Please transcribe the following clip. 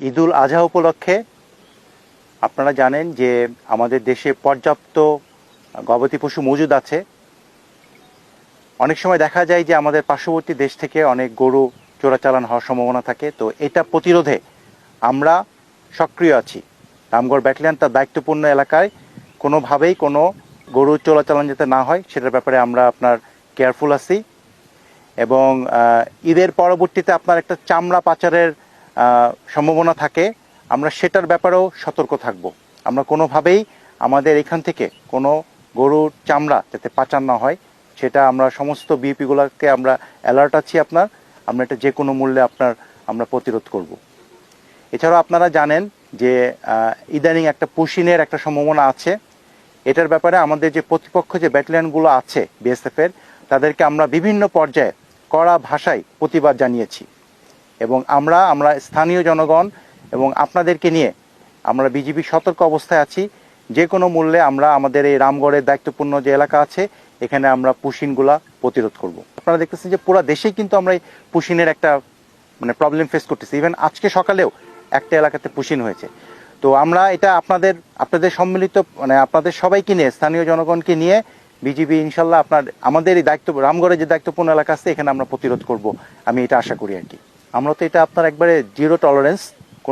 ঈদুল আজহা উপলক্ষে আপনারা জানেন যে আমাদের দেশে পর্যাপ্ত গবাদি পশু মজুদ আছে। অনেক সময় দেখা যায় যে আমাদের পার্শ্ববর্তী দেশ থেকে অনেক গরু চোরাচালান হওয়ার সম্ভাবনা থাকে। তো এটা প্রতিরোধে আমরা সক্রিয় আছি। রামগড় ব্যাটালিয়ন তার দায়িত্বপূর্ণ এলাকায় কোনোভাবেই কোনো গরু চোরাচালান যাতে না হয় সেটার ব্যাপারে আমরা আপনার কেয়ারফুল আছি। এবং ঈদের পরবর্তীতে আপনার একটা চামড়া পাচারের সম্ভাবনা থাকে, আমরা সেটার ব্যাপারেও সতর্ক থাকব। আমরা কোনোভাবেই আমাদের এখান থেকে কোনো গরুর চামড়া যাতে পাচার না হয় সেটা আমরা সমস্ত বিপিগুলোকে আমরা অ্যালার্ট আছি আমরা এটা যে কোনো মূল্যে আমরা প্রতিরোধ করব। এছাড়াও আপনারা জানেন যে ইদানিং একটা পুশিনের একটা সম্ভাবনা আছে। এটার ব্যাপারে আমাদের যে প্রতিপক্ষ যে ব্যাটালিয়নগুলো আছে বিএসএফের, তাদেরকে আমরা বিভিন্ন পর্যায়ে কড়া ভাষায় প্রতিবাদ জানিয়েছি। এবং আমরা স্থানীয় জনগণ এবং আপনাদেরকে নিয়ে আমরা বিজিবি সতর্ক অবস্থায় আছি। যে কোনো মূল্যে আমরা আমাদের এই রামগড়ের দায়িত্বপূর্ণ যে এলাকা আছে এখানে আমরা পুশিনগুলা প্রতিরোধ করব। আপনারা দেখতেছেন যে পুরো দেশেই কিন্তু আমরা এই পুশিনের একটা প্রবলেম ফেস করতেছি। ইভেন আজকে সকালেও একটা এলাকাতে পুশিন হয়েছে। তো আমরা এটা আপনাদের সম্মিলিত আপনাদের সবাইকে নিয়ে, স্থানীয় জনগণকে নিয়ে বিজিবি ইনশাল্লাহ আমাদের এই দায়িত্ব রামগড়ের যে দায়িত্বপূর্ণ এলাকা আছে এখানে আমরা প্রতিরোধ করব, আমি এটা আশা করি আর কি। আমরা তো এটা একবারে জিরো টলারেন্স